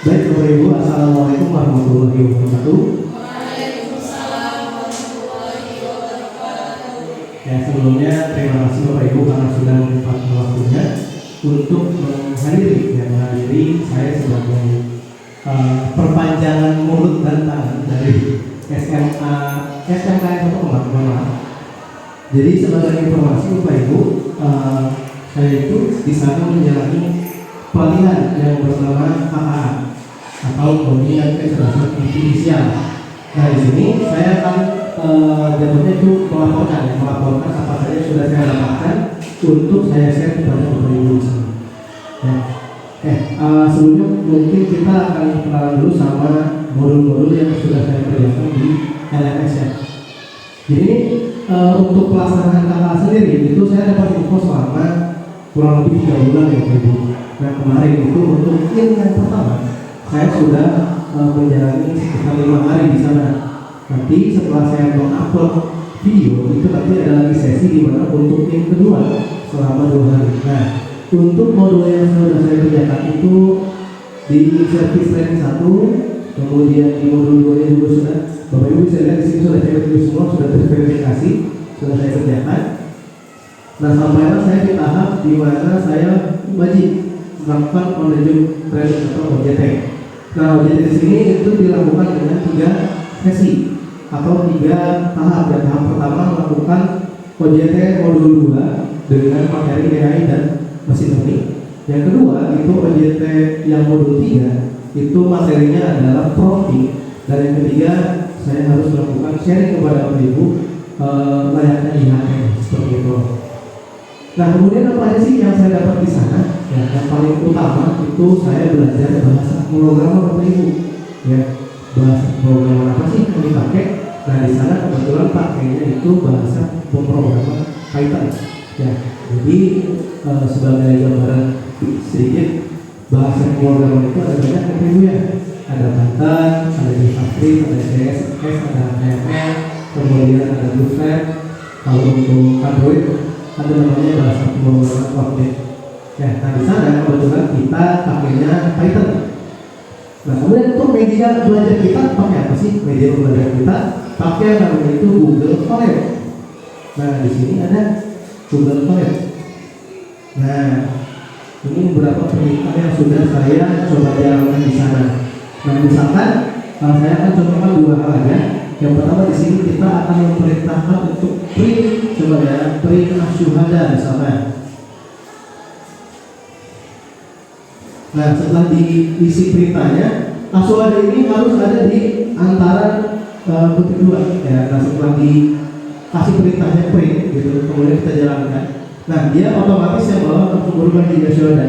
Baik Bapak Ibu, Assalamualaikum warahmatullahi wabarakatuh. Waalaikumsalam warahmatullahi wabarakatuh. Ya, sebelumnya terima kasih Bapak Ibu karena sudah menyempatkan waktunya untuk menghadiri saya sebagai perpanjangan mulut dan tangan dari SMKN 1 Kemarin. Jadi sebagai informasi Bapak Ibu, saya itu di sana menjalani pelatihan yang bernama KKA atau Pembinaan Kecerdasan Artifisial. Nah, di sini saya akan jatuhnya itu melaporkan apa saja yang sudah saya dapatkan untuk saya share kepada Bapak Ibu di sini. Sebelumnya mungkin kita akan kenalan dulu sama modul-modul yang sudah saya kerjakan di LMS ya. Jadi untuk pelaksanaan KKA sendiri itu saya dapat info selama kurang lebih 3 bulan ya Bapak Ibu. Nah, kemarin itu untuk yang pertama saya sudah menjalani sekitar 5 hari di sana. Nanti setelah saya mengupload video itu nanti ada lagi sesi di mana untuk yang kedua selama 2 hari. Nah, untuk modul yang sudah saya kerjakan itu di service training 1, kemudian di modul 2 nya juga sudah Bapak Ibu bisa lihat di sini sudah saya tulis semua, sudah terverifikasi, sudah saya kerjakan. Nah, sampailah saya di tahap di mana saya wajib melakukan on the job training atau OJT. Nah, OJT di sini itu dilakukan dengan 3 sesi atau 3 tahap. Dan tahap pertama melakukan OJT modul 2 dengan materi AI dan mesin learning. Yang kedua itu OJT yang modul 3 itu materinya adalah prompting. Dan yang ketiga saya harus melakukan sharing kepada Bapak Ibu layaknya IHM seperti itu. Nah, kemudian apa aja sih yang saya dapat di sana? Ya, yang paling utama itu saya belajar bahasa pemrograman Bapak Ibu. Ya, bahasa pemrograman apa sih yang dipakai? Nah, di sana kebetulan pakainya itu bahasa pemrograman Python. Ya, jadi sebagai gambaran sedikit bahasa pemrograman itu ada banyak Bapak Ibu ya. Ada Python, ada JavaScript, ada CSS, ada HTML, kemudian ada Bootstrap. Kalau untuk Android ada namanya bahasa pemrograman Kotlin. Ya, nah di sana kebetulan kita pakainya Python. Nah, kemudian untuk media belajar kita pakai apa sih? Media belajar kita pakai namanya itu Google Colab. Nah, di sini ada Google Colab. Nah, ini beberapa perintah yang sudah saya coba jalankan di sana. Nah, misalkan saya akan contohkan 2 hal aja. Yang pertama di sini kita akan memerintahkan untuk print, coba ya, print asyuhada misalkan. Nah, setelah diisi perintahnya, asyuhada ini harus ada di antara kutip 2 ya. Nah, setelah dikasih perintahnya print gitu, kemudian kita jalankan. Nah, dia otomatis yang bawa langsung berubah jadi asyuhada.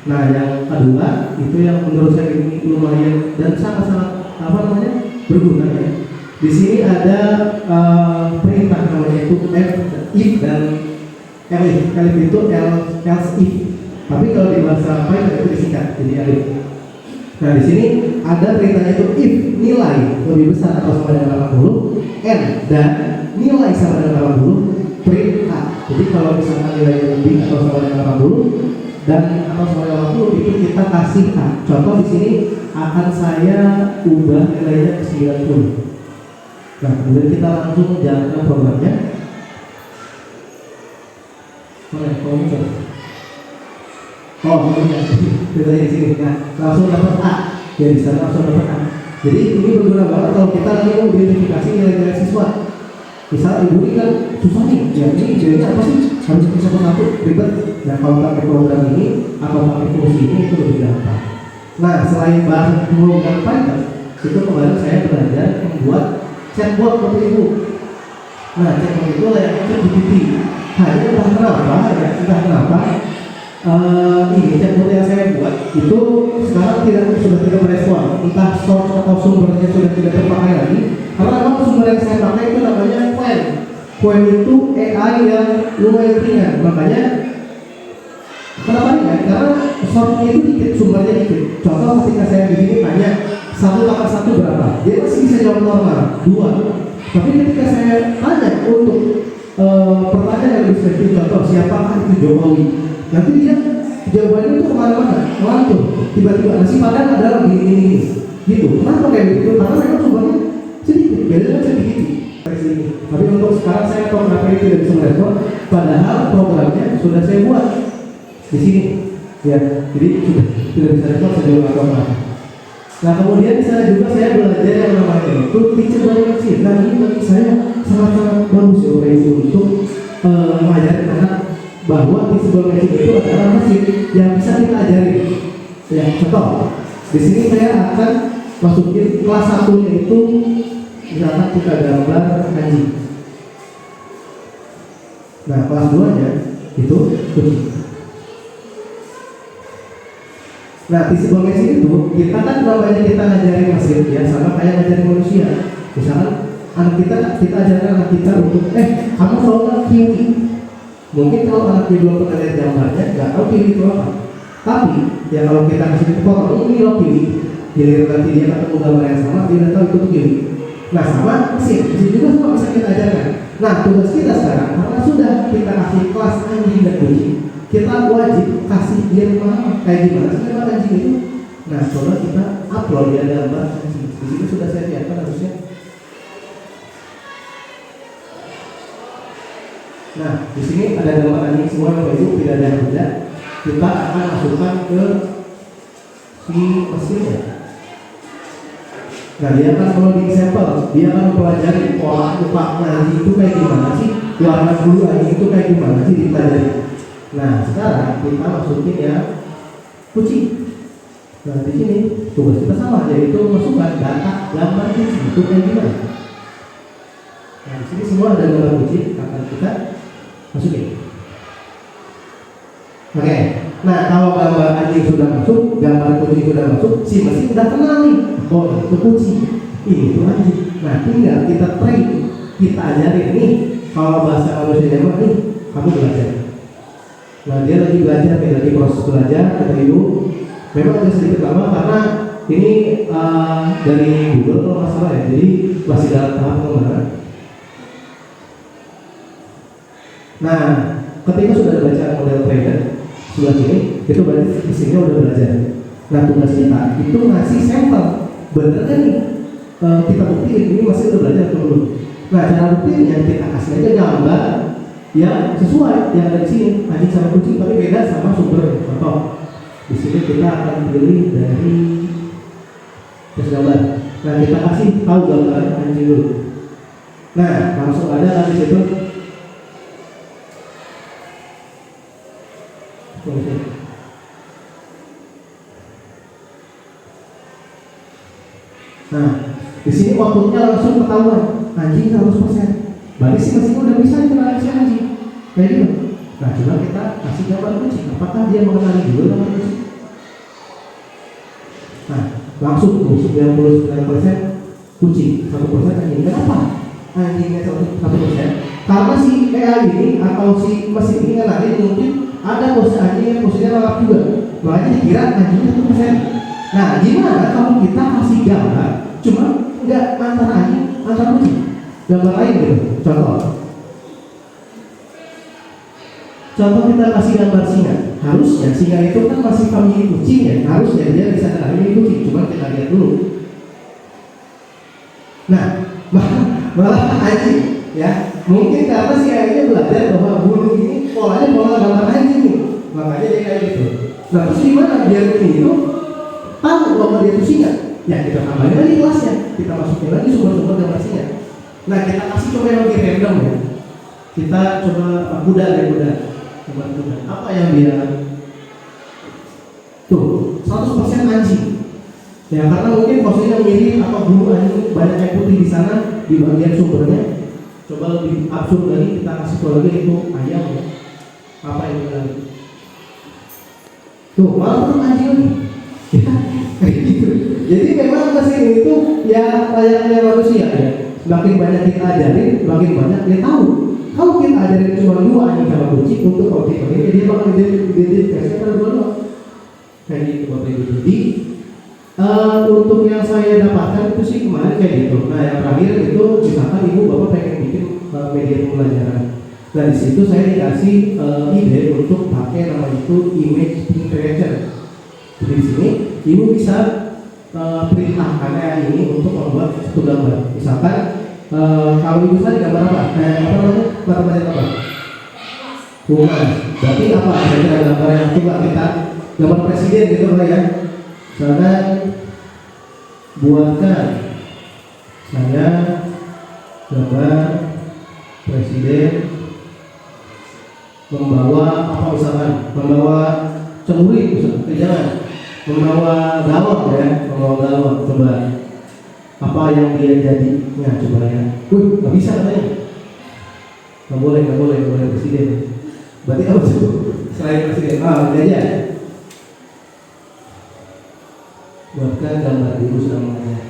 Nah, yang kedua itu yang menurut saya ini lumayan dan sangat-sangat berguna ya. Di sini ada perintah namanya itu if dan elif. Elif itu else if. Tapi kalau di bahasa Python itu disingkat jadi elif. Nah, di sini ada perintahnya itu if nilai lebih besar atau sama dengan 80 n dan nilai sama dengan 80 print a. Jadi kalau misalkan nilainya lebih atau sama dengan 80 dan atau sama dengan 80 itu kita kasih a. Contoh di sini akan saya ubah nilainya ke 90. Nah, kemudian kita langsung jalankan programnya. Kita di sini. Nah, langsung dapat A. Ya, di sana langsung dapat A. Jadi ini berguna banget kalau kita lagi mau identifikasi nilai-nilai siswa. Misal ibu ini kan susah nih, ya ini nilainya apa sih? Harus bisa satu ribet. Nah, kalau pakai program ini atau pakai fungsi ini itu lebih gampang. Nah, selain bahasa pemrograman Python, itu kemarin saya belajar membuat chatbot Bapak Ibu. Nah, chatbot itu layaknya ChatGPT. Hanya entah kenapa ini chatbot yang saya buat itu sekarang sudah tidak merespon. Entah source atau sumbernya sudah tidak terpakai lagi. Karena memang sumber yang saya pakai itu namanya Qwen. Qwen itu AI yang lumayan ringan. Makanya kenapa ringan? Karena source-nya itu dikit, sumbernya dikit. Contoh ketika saya di sini tanya 1 + 1 berapa? Dia masih bisa jawab normal, 2. Tapi ketika saya tanya untuk pertanyaan yang lebih spesifik, contoh siapakah itu Jokowi? Nanti dia jawabannya itu kemana-mana, ngelantur. Tiba-tiba nasi padang adalah gini, gitu. Kenapa kayak gitu? Karena memang sumbernya sedikit, bedanya sedikit. Tapi untuk sekarang saya tahu kenapa itu tidak bisa merespon. Padahal programnya sudah saya buat di sini, ya. Jadi sudah tidak bisa respon, saya juga nggak tahu kenapa. Nah kemudian di sana juga saya belajar yang namanya itu teacher by mesin. Nah ini bagi saya sangat-sangat bagus ya Bapak Ibu untuk mengajarkan anak bahwa teacher by mesin itu adalah mesin yang bisa kita ajari. Ya contoh, di sini saya akan masukin kelas 1-nya itu misalkan kita gambar anjing. Nah kelas 2-nya itu kucing. Nah, di sebuah mesin itu, kita kan namanya kita ngajarin mesin ya, sama kayak ngajarin manusia. Misalkan anak kita ajarkan anak kita untuk, kamu tahu nggak kiwi? Mungkin kalau anak dia belum pernah lihat gambarnya, nggak tahu kiwi itu apa. Tapi, ya kalau kita kasih foto, ini loh kiwi. Jadi nanti dia ketemu gambar yang sama, dia udah tahu itu tuh kiwi. Nah, sama mesin juga sama bisa kita ajarkan. Nah, tugas kita sekarang, karena sudah kita kasih kelas anjing dan kucing, kita wajib kasih dia pemahaman kayak gimana sih gambar anjing itu. Nah coba kita upload dia gambar anjing. Di sini sudah saya siapkan harusnya. Nah di sini ada gambar anjing semua Bapak Ibu, tidak ada yang beda. Kita akan masukkan ke si mesinnya. Nah dia akan loading sampel, dia akan mempelajari pola muka anjing itu kayak gimana sih, warna bulu anjing itu kayak gimana sih dipelajari. Nah sekarang kita masukin ya kucing. Nah di sini tugas kita sama, yaitu masukkan data gambar kucing itu kayak gimana. Nah di sini semua ada gambar kucing akan kita masukin. Oke. Nah kalau gambar anjing sudah masuk, gambar kucing sudah masuk, si mesin udah kenal nih. Oh itu kucing, ini itu anjing. Nah tinggal kita train, kita ajarin nih. Kalau bahasa manusia Jawa nih, kamu belajar. Nah dia lagi belajar, lagi proses belajar Bapak Ibu. Memang agak sedikit lama karena ini dari Google kalau nggak salah ya, jadi masih dalam tahap pengembangan. Nah ketika sudah baca model trainer sebelah sini, itu berarti mesinnya udah belajar. Nah tugas kita itu ngasih sampel, bener kan nih kita buktiin ini masih udah belajar atau belum. Nah cara buktinya kita kasih aja gambar yang sesuai yang ada di sini, anjing sama kucing tapi beda sama sumbernya. Contoh, di sini kita akan pilih dari tes gambar. Nah kita kasih tahu gambar anjing dulu. Nah langsung ada kan di situ. Nah di sini outputnya langsung ketahuan anjing 100%. Berarti si mesin udah bisa dikenali si anjing kayak gitu. Nah coba kita kasih gambar kucing, apakah dia mengenali dulu gambar kucing? Nah langsung tuh 99% kucing, 1% anjing. Kenapa anjingnya 1%? Karena si AI ini atau si mesin ini ngenalin mungkin ada pose anjing yang posenya lengkap juga, makanya dikira anjingnya 1%. Nah gimana kalau kita kasih gambar cuma nggak antara anjing antara kucing, gambar lain gitu. Contoh kita kasih gambar singa. Harusnya singa itu kan masih famili kucing ya, harusnya dia bisa kenal ini kucing, cuma kita lihat dulu. Nah malah anjing ya, mungkin karena si AI-nya belajar bahwa bulu ini polanya pola gambar anjing nih, makanya dia kayak gitu. Nah terus gimana biar ini itu tahu bahwa dia itu singa? Ya kita tambahin lagi kelasnya, kita masukin lagi sumber-sumber gambar singa. Nah kita kasih coba yang lebih random ya. Kita coba kuda. Apa yang dia tuh 100% anjing. Ya karena mungkin posisinya mirip apa bulu anjing banyak yang putih di sana di bagian sumbernya. Coba lebih absurd lagi kita kasih tahu lagi itu ayam ya. Apa yang dia lagi? Tuh malah anjing lagi. Ya kayak gitu. Jadi memang mesin itu ya layaknya manusia ya. Semakin banyak kita ajarin, makin banyak dia tahu. Kalau kita ajarin cuma 2 anjing sama kucing untuk objek ini, dia bakal identifikasi antara 2 kayak gitu Bapak Ibu. Jadi untuk yang saya dapatkan itu sih kemarin kayak gitu. Nah yang terakhir itu misalkan ibu bapak pengen bikin media pembelajaran. Nah di situ saya dikasih ide untuk pakai nama itu image pin creator. Jadi di sini ibu bisa perintahkan kayak ini untuk membuat satu gambar. Misalkan kalau ibu saya gambar apa? Apa namanya? Apa? Tugas. Berarti apa? Kira-kira gambar yang coba kita gambar presiden gitu lah ya. Misalkan buatkan saya gambar presiden membawa apa misalkan membawa celurit misalkan, jangan membawa galon ya, membawa galon. Coba apa yang dia jadinya coba ya. Nggak bisa katanya. Nggak boleh presiden. Berarti apa tuh? Selain presiden, ini aja. Buatkan gambar ibu sudah mengajar.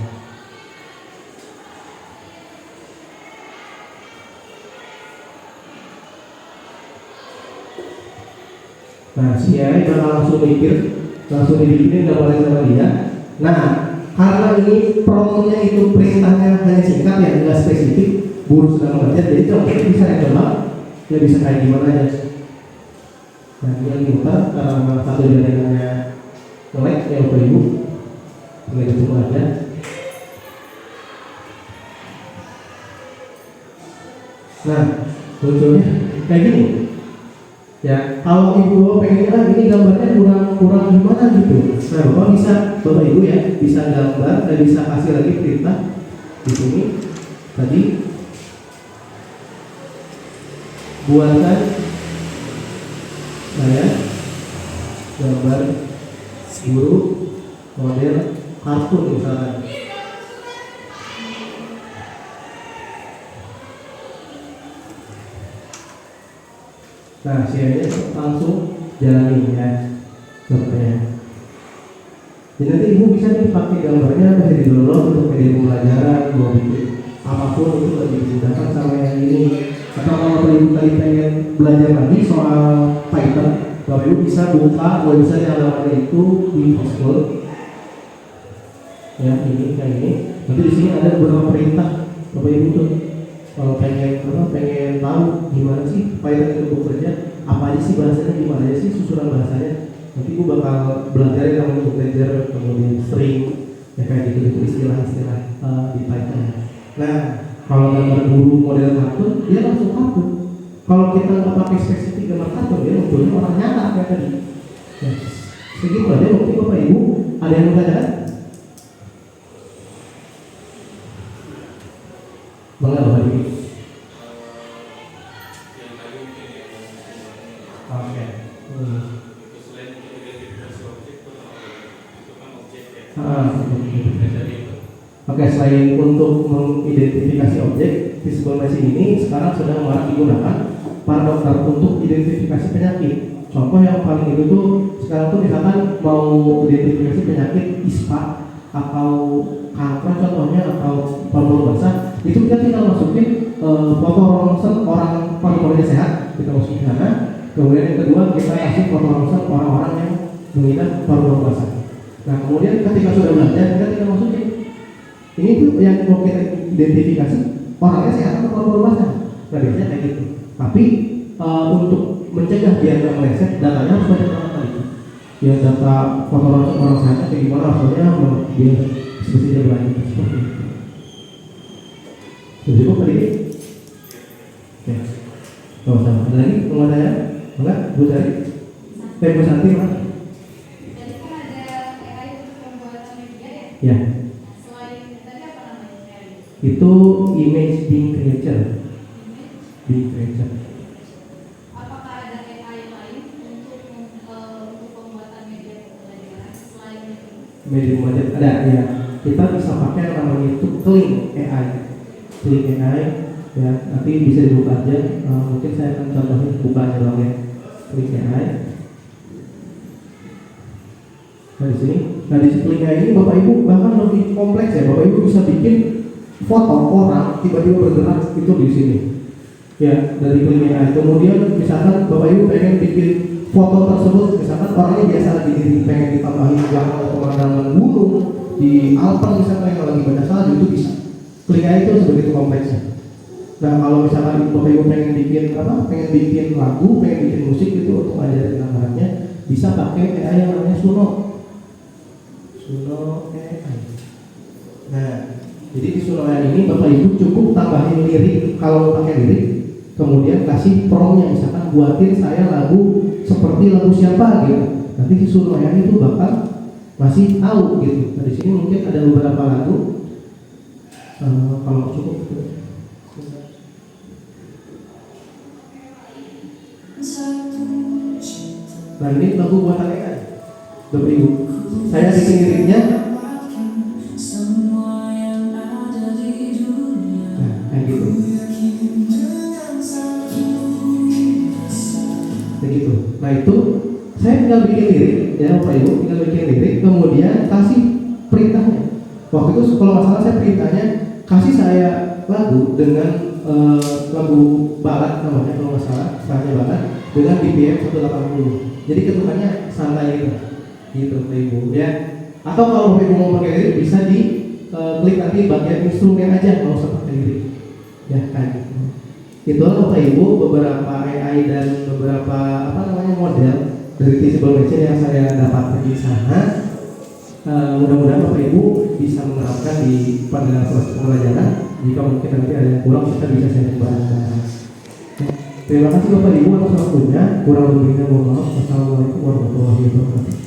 Nah, si AI bakal langsung mikir, langsung dibikinin gambarnya sama dia. Nah, karena ini promonya itu perintahnya hanya singkat ya, nggak spesifik, guru sudah mengajar, jadi contohnya bisa yang coba, ya bisa kayak gimana aja. Nah, ini yang dibuka karena satu jaringannya nge-lag ya Bapak Ibu, boleh ditunggu aja. Nah, munculnya kayak gini. Ya, kalau ibu pengen ini gambarnya kurang gimana gitu. Nah, bapak bisa, bapak ibu ya, bisa gambar dan bisa kasih lagi perintah di sini. Tadi buatkan saya gambar guru model kartun misalnya. Nah, saya langsung jalani ya contohnya. Jadi nanti ibu bisa nih pakai gambarnya bisa di-download untuk media pembelajaran, mau bikin apapun itu lebih dimudahkan sama yang ini. Atau kalau ibu tadi pengen belajar lagi soal Python, bapak ibu bisa buka website yang namanya itu di School. Ya ini kayak ini. Nanti di sini ada beberapa perintah bapak ibu tuh. Kalau pengen tahu gimana sih Python itu bekerja, apa aja sih bahasanya, gimana aja sih susunan bahasanya, nanti gue bakal belajar yang untuk integer, kemudian string, ya kayak gitu istilah-istilah di Python. Nah, kalau gambar guru model kartun, dia langsung kartun. Kalau kita nggak pakai spesifik gambar kartun, dia munculnya orang nyata kayak tadi. Ya, segitu aja. Mungkin bapak ibu ada yang mau tanyakan? Bangga bapak ibu. Oke, selain untuk mengidentifikasi objek, visible machine ini sekarang sedang marak digunakan para dokter untuk identifikasi penyakit. Contoh yang paling itu tuh sekarang tuh misalkan mau identifikasi penyakit ISPA atau kanker contohnya atau paru-paru basah, itu kita tinggal masukin foto ronsen orang paru-parunya sehat, kita masukin ke sana. Kemudian yang kedua kita kasih foto ronsen orang-orang yang mengidap paru-paru basah. Nah kemudian ketika sudah belajar kita tinggal masukin ini tuh yang mau kita identifikasi orangnya sehat atau paru-paru basah. Nah biasanya kayak gitu. Tapi untuk mencegah biar nggak meleset, datanya harus banyak banget tadi. Ya data foto orang sehat kayak gimana hasilnya biar sebetulnya berlanjut seperti itu. Sudah cukup tadi? Oke. Oh sama. Ada lagi? Mau tanya? Enggak? Bu Sari? Bu Santi mas? Tadi kan ada AI untuk pembuatan media ya? Ya. Selain tadi apa namanya AI? Itu image being creator. Being creator. Apakah ada AI lain untuk pembuatan media pembelajaran selain itu? Media pembelajaran ada ya. Kita bisa pakai yang namanya itu Kling AI. Kling AI ya, nanti bisa dibuka aja. Mungkin saya akan contohin bukanya dong ya. Kling AI. Nah di sini, nah di Kling AI ini bapak ibu bahkan lebih kompleks ya. Bapak ibu bisa bikin foto orang tiba-tiba bergerak itu di sini. Ya dari Kling AI. Kemudian misalkan bapak ibu pengen bikin foto tersebut, misalkan orangnya biasa lagi pengen ditambahin yang pemandangan gunung di Alpen misalkan yang lagi banyak salju itu bisa. Kling AI itu sebegitu kompleksnya. Nah kalau misalkan Bapak Ibu pengen bikin lagu, pengen bikin musik itu untuk ngajarin anak-anaknya, bisa pakai AI yang namanya Suno AI. Nah, jadi di Suno AI ini Bapak Ibu cukup tambahin lirik kalau mau pakai lirik, kemudian kasih promptnya, misalkan buatin saya lagu seperti lagu siapa gitu. Nanti si Suno AI itu bakal masih tahu gitu. Nah di sini mungkin ada beberapa lagu, kalau cukup. Nah ini lagu buatan AI, Bapak Ibu. Saya bikin liriknya. Nah, kayak gitu. Begitu. Nah itu saya tinggal bikin lirik, ya Bapak Ibu, tinggal bikin lirik, kemudian kasih perintahnya. Waktu itu kalau nggak salah saya perintahnya kasih saya lagu dengan lagu barat namanya kalau nggak salah, istilahnya barat dengan BPM 180. Jadi ketukannya santai gitu Bapak Ibu ya. Atau kalau Bapak Ibu mau pakai lirik bisa di klik nanti bagian instrumen aja, nggak usah pakai lirik ya kan gitu. Itulah Bapak Ibu beberapa AI dan beberapa model dari Teachable Machine yang saya dapatkan di sana. Mudah-mudahan Bapak Ibu bisa menerapkan pada proses pembelajaran. Jika mungkin nanti ada yang kurang, kita bisa sharing bareng-bareng. Terima kasih Bapak Ibu atas waktunya. Kurang lebihnya mohon maaf. Wassalamualaikum warahmatullahi wabarakatuh.